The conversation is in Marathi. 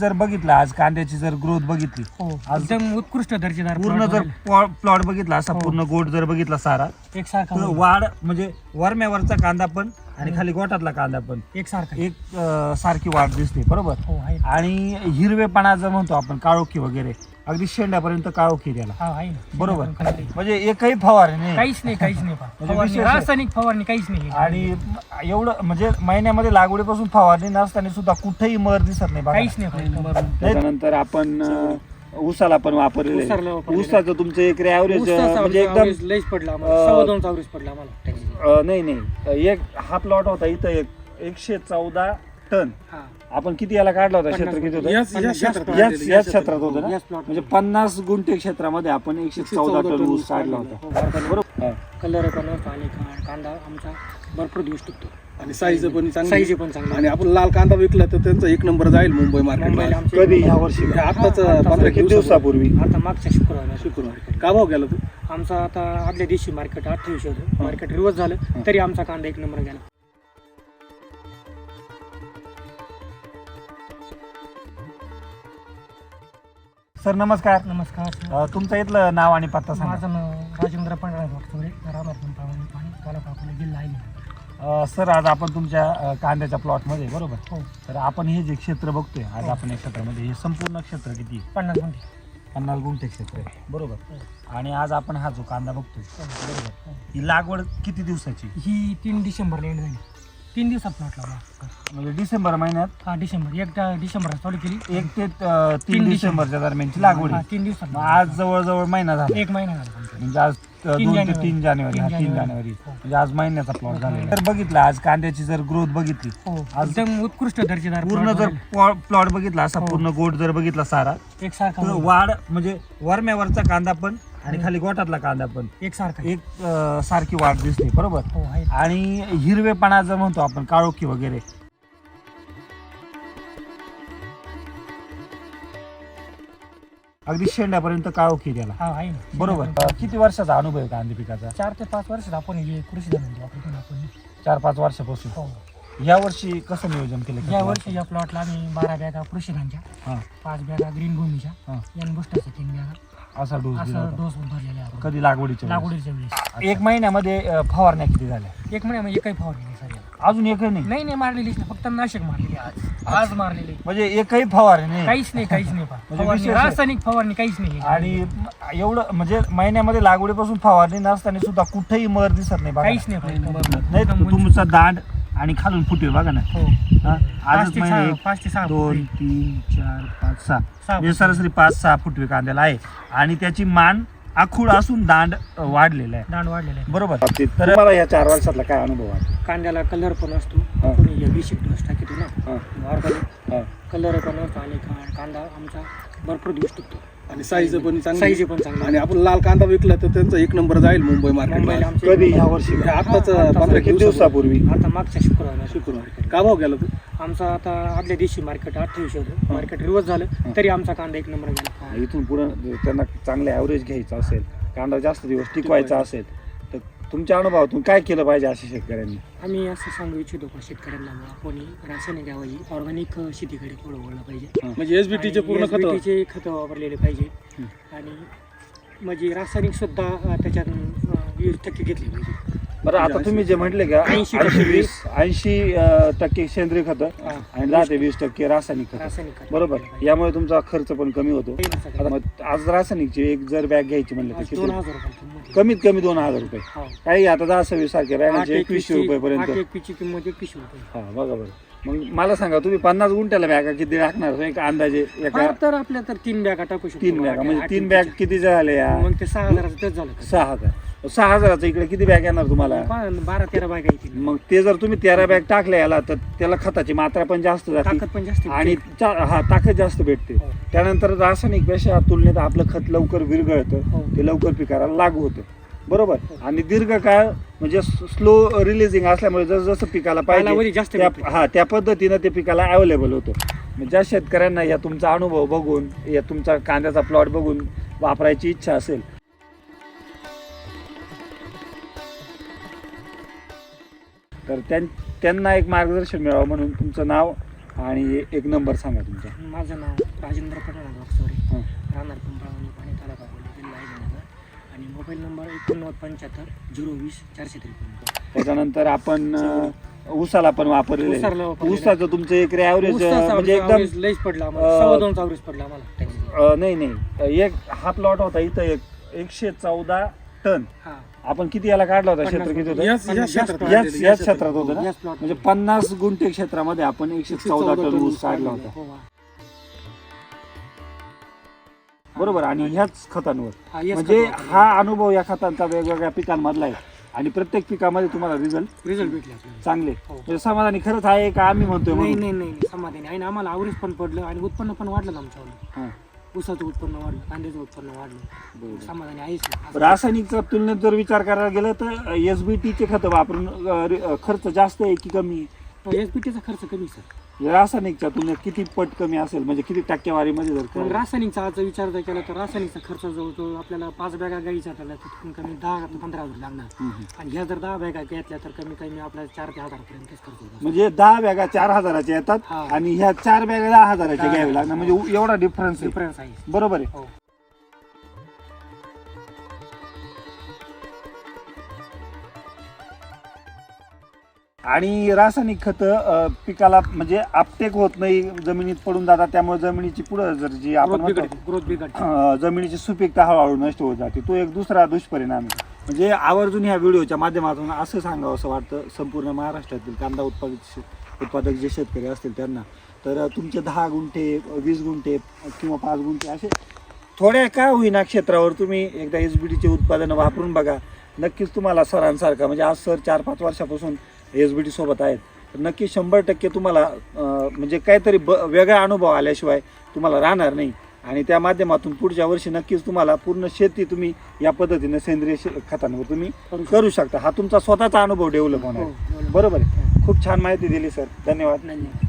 जर बघितला आज कांद्याची जर ग्रोथ बघितली एकदम उत्कृष्ट दर्जेदार पूर्ण जर प्लॉट बघितला असा पूर्ण गोट जर बघितला सारा एकसारखा तर वाढ म्हणजे वरम्यावरचा कांदा पण आणि खाली गोटातला कांदा पण एकसारखा एक सारखी वाढ दिसते बरोबर. हो आहे आणि हिरवेपणा जर म्हणतो आपण काळोखी वगैरे अगदी शेंड्यापर्यंत काळोखी त्याला आहे ना बरोबर. म्हणजे एकही फवारणी नाही काहीच नाही विशेष आहे. रासायनिक फवारणी काहीच नाही आणि एवढं म्हणजे महिन्यामध्ये लागवडीपासून फवारणी नसताना सुद्धा कुठेही मर दिसत नाही बघा. काहीच नाही. त्याच्यानंतर आपण ऊसाला पण वापरलेलं ऊसाला आहे. वापरलेलं. ऊसाचं तुमचं एकरी ॲव्हरेज म्हणजे एकदम लईच पडला आम्हाला 2.5 ॲव्हरेज पडला आम्हाला. नाही एक हा प्लॉट होता इथं 114 टन. आपण किती याला काढला होता क्षेत्र किती होतं याच क्षेत्रात होतं ना म्हणजे 50 गुंठे क्षेत्रामध्ये आपण 114 टन ऊस काढला होता बरोबर. कलर पण आणि कांदा आमचा भरपूर दिवस टिकतो आणि साईज पण साईज पण चांगली. आणि आपण लाल कांदा विकला तर त्यांचा 1 नंबर जाईल मुंबई मार्केटला. कधी ह्या वर्षी आताच हा, 15 किती दिवसापूर्वी आता मागच्या शुक्रवार का भाव गेला तू? आमचा आता आदल्या दिवशी मार्केट 2800 होतं. मार्केट रिवर्स झालं तरी आमचा कांदा 1 नंबर गेला. सर नमस्कार. नमस्कार. तुमचं इथलं नाव आणि पत्ता सांगा. माझं नाव राजेंद्र पांढरा वागचौरे, राहणार पाणी तालुका अकोला, जिल्हा आहे. सर आज आपण तुमच्या कांद्याच्या प्लॉटमध्ये बरोबर. हो तर आपण हे जे क्षेत्र बघतोय आज आपण या क्षेत्रामध्ये हे संपूर्ण क्षेत्र किती 50 गुंठे 50 गुंठे क्षेत्र आहे बरोबर. आणि आज आपण हा जो कांदा बघतोय बरोबर ही लागवड किती दिवसाची? ही 3 डिसेंबरला एंड झाली. 3 दिवसात प्लॉट लावला. म्हणजे डिसेंबर महिन्यात हा डिसेंबर 1 डिसेंबरला चालू केली. 1 ते 3 डिसेंबरच्या दरम्यानची लागवड हा आहे. 3 दिवसात. मग आज जवळजवळ महिना झाला 1 महिना झाला आमचा. म्हणजे आज 2 ते 3 जानेवारी हा 3 जानेवारी म्हणजे आज महिन्याचा प्लॉट झालेला. तर बघितला आज कांद्याची जर ग्रोथ बघितली एकदम उत्कृष्ट दर्जेदार पूर्ण जर प्लॉट बघितला असा पूर्ण गोट जर बघितला सारा एकसारखा तर वाढ म्हणजे वरम्यावरचा कांदा पण आणि खाली गोटातला कांदा पण एकसारखा एक सारखी वाढ दिसते बरोबर. हो आहे. आणि हिरवेपणा जर म्हणतो आपण काळोखी वगैरे अगदी शेंड्यापर्यंत काळोखी त्याला हा आहे ना बरोबर. किती वर्षाचा अनुभव आहे कांदे पिकाचा? 4 ते 5 वर्षात आपण हे कृषी धन वापरतो आपण. 4-5 वर्षापासून. हो. या वर्षी कसं नियोजन केलं? या वर्षी या प्लॉटला आम्ही 12 बॅगा कृषी धानच्या, हा 5 बॅगा ग्रीन भूमीच्या, हा यान बुस्टरच्या 3 बॅगा असा डोस दिला असं होता. डोस भरलेले आहे. कधी लागवडीच्या वेळेस? लागवडीच्या वेळेस 1 महिन्यामध्ये फवारण्या किती झाल्या? 1 महिन्यामध्ये एकही फवारणी नाही सर. अजून एकही नाही नाही मारलेलीच नाही, फक्त नाशक मारलेली आज मारलेली. म्हणजे एकही फवारणी नाही. काहीच नाही म्हणजे फवारणी, विशेष आहे. रासायनिक फवारणी काहीच नाही. आणि एवढं म्हणजे महिन्यामध्ये लागवडीपासून फवारणी नसताना सुद्धा कुठेही मर दिसत नाही बघा. काहीच नाही. नाही तुमचा दांड आणि खालून फुटवे बघा ना. हो. हा? आजच 5 ते 6 2 3 4 5 6 सहा म्हणजे सरासरी 5-6 फुटवे कांद्याला आहे आणि त्याची मान आखूड असून दांड वाढलेला आहे दांड वाढलेला आहे बरोबर. तर मला या 4 वर्षातला काय अनुभव आहे? कांद्याला कलर पण असतो. हा. कोणी बेसिक डोस टाकतो ना हा. ऑर्गॅनिक हा. कलर पण असतो आणि कांदा आमचा भरपूर दिवस टिकतो आणि साईज पण साईज पण चांगली. आणि आपण लाल कांदा विकला तर त्यांचा 1 नंबर जाईल मुंबई मुंबईला मार्केटला. आमच्या कधी ह्या वर्षी? आताच हा, 15 किती दिवसापूर्वी? आता मागच्या शुक्रवार का भाव गेला तू? आमचा आता आदल्या दिवशी मार्केट 2800 होतं. मार्केट रिवर्स झालं तरी आमचा कांदा 1 नंबर गेला. इथून पुढे त्यांना चांगले ॲव्हरेज घ्यायचं असेल कांदा जास्त दिवस टिकवायचा असेल तर तुमच्या अनुभवातून काय केलं पाहिजे अशा शेतकऱ्यांनी? आम्ही असं सांगू इच्छितो का शेतकऱ्यांना कोणी रासायनिक ऐवजी ऑर्गॅनिक शेतीकडे थोडं वळलं पाहिजे. म्हणजे एसबीटीचे पूर्ण खत SBT खतं वापरलेले पाहिजे आणि म्हणजे रासायनिक सुद्धा त्याच्यात 20% घेतली पाहिजे. बरं आता तुम्ही जे म्हटले का 80% सेंद्रिय खतं आणि 10 ते 20% रासायनिक खतं रासायनिक खत बरोबर. यामुळे तुमचा खर्च पण कमी होतो. आता आता मग आज रासायनिकची एक जर बॅग घ्यायची म्हणलं तर किती? 2000 रुपये किंमत. कमीत कमी 2000 रुपये. हो. काही आता 10-26 सारख्या बॅगांचे 2100 रुपये पर्यंत. 8 एकवीसची किंमत 21 रुपये. हा बघा बरं. मग मला सांगा तुम्ही 50 गुंठ्याला बॅगा किती टाकणार एक अंदाजे? एका तर आपल्या तर 3 बॅगा टाकू शकतो. 3 बॅगा म्हणजे 3 बॅग किती झाले या? मग ते 6000 तेच झालं. 6000. 6000चं इकडे किती बॅग येणार तुम्हाला? 12-13 बॅगा येतील. मग ते जर तुम्ही 13 बॅग टाकल्या याला तर त्याला खताची मात्रा पण जास्त जाते ताकद पण जास्त आणि ताकद जास्त भेटते. हो. त्यानंतर रासायनिक पेक्षा तुलनेत आपलं खत लवकर विरघळतं. हो. ते लवकर पिकाला लागू होतं बरोबर. आणि दीर्घकाळ म्हणजे स्लो रिलीजिंग असल्यामुळे जसं पिकाला कालावधी पाहिजे जास्त भेटते. त्या पद्धतीनं ते पिकाला अवेलेबल होतं. ज्या शेतकऱ्यांना या तुमचा अनुभव बघून या तुमचा कांद्याचा प्लॉट बघून वापरायची इच्छा असेल तर त्यांना एक मार्गदर्शन मिळावं म्हणून तुमचं नाव आणि एक नंबर सांगा तुमचा. माझं नाव राजेंद्र पटनाथ वाकचौरे, हं. राहणार पिंपळावणी पाणी तालुका बोलले जिल्हा अहिल्यानगर आणि मोबाईल नंबर 8975 020 453. त्याच्यानंतर आपण ऊसाला पण वापरलेलं ऊसाला आहे. वापरलेलं. ऊसाचं तुमचं एक ॲव्हरेज ऊसाचा म्हणजे एकदम average लईच पडला आम्हाला, 2.25 average पडला आम्हाला. नाही एक हा प्लॉट होता इथं 114 टन. हा. आपण किती याला काढला होता, क्षेत्र 50 किती होतं? याच क्षेत्रात याच क्षेत्रात होतं ना, याच plot म्हणजे 50 गुंठे क्षेत्रामध्ये आपण 114 टन ऊस काढला होता. हो. बरोबर. आणि ह्याच खतांवर हा, याच म्हणजे खतावर. हा अनुभव या खतांचा वेगवेगळ्या पिकांमधला आहे आणि प्रत्येक पिकामध्ये तुम्हाला रिझल्ट रिझल्ट भेटले आपल्याला. चांगले. हो. म्हणजे समाधानी खरंच आहे का आम्ही म्हणतोय नाही म्हणून? नाही नाही समाधानी आहे ना, आम्हाला आवरेज पण पडलं आणि उत्पन्न पण वाढलं ना आमच्यावर. हां. ऊसाचं उत्पन्न वाढलं, कांद्याचं उत्पन्न वाढलं, बरोबर. समाधानी आहेच ना. रासायनिकच्या तुलनेत जर विचार करायला गेलं तर SBT खतं वापरून खर्च जास्त आहे की कमी? एसबीटीचा खर्च कमी सर. रासायनिकच्या तुलनेत किती पट कमी असेल, म्हणजे किती टक्केवारीमध्ये जर पण केलं? रासायनिकचा जर विचार जर केला तर रासायनिकचा खर्च जवळजवळ आपल्याला 5 बॅगा गाईचा त्याला तर कमी 10 ते 15 हजार लागणार. हम्म. आणि ह्या जर 10 बॅगा घेतल्या तर कमी कमी आपल्याला 4 ते 1000 पर्यंतच खर्च होतो. म्हणजे 10 बॅगा 4000च्या येतात हा. आणि ह्या 4 बॅगा 10,000च्या 10,000. घ्यावी लागणार. म्हणजे एवढा डिफरन्स आहे. डिफरन्स आहे. बरोबर आहे. हो. आणि रासायनिक खतं पिकाला म्हणजे आपटेक होत नाही, जमिनीत पडून जातात, त्यामुळे जमिनीची पुढं जर जी आपण म्हणतो, ग्रोथ बिघडते. जमिनीची सुपीकता हळूहळू नष्ट होत जाते. तो एक दुसरा दुष्परिणाम आहे. म्हणजे आवर्जून ह्या व्हिडिओच्या माध्यमातून असं सांगावं असं वाटतं संपूर्ण महाराष्ट्रातील कांदा उत्पादक जे शेतकरी असतील त्यांना, तर तुमचे 10 गुंठे 20 गुंठे किंवा 5 गुंठे असे थोड्या का होईना क्षेत्रावर तुम्ही एकदा SBTचे उत्पादनं वापरून बघा. नक्कीच तुम्हाला सरांसारखा, म्हणजे आज सर 4-5 वर्षापासून SBT सोबत आहेत, तर नक्की 100% तुम्हाला म्हणजे काहीतरी वेगळा अनुभव आल्याशिवाय तुम्हाला राहणार नाही. आणि त्या माध्यमातून पुढच्या वर्षी नक्कीच तुम्हाला पूर्ण शेती तुम्ही या पद्धतीने सेंद्रिय खतांवर तुम्ही करू शकता. हा तुमचा स्वतःचा अनुभव डेव्हलप होणार. हो, बरोबर आहे. खूप छान माहिती दिली सर, धन्यवाद. नाही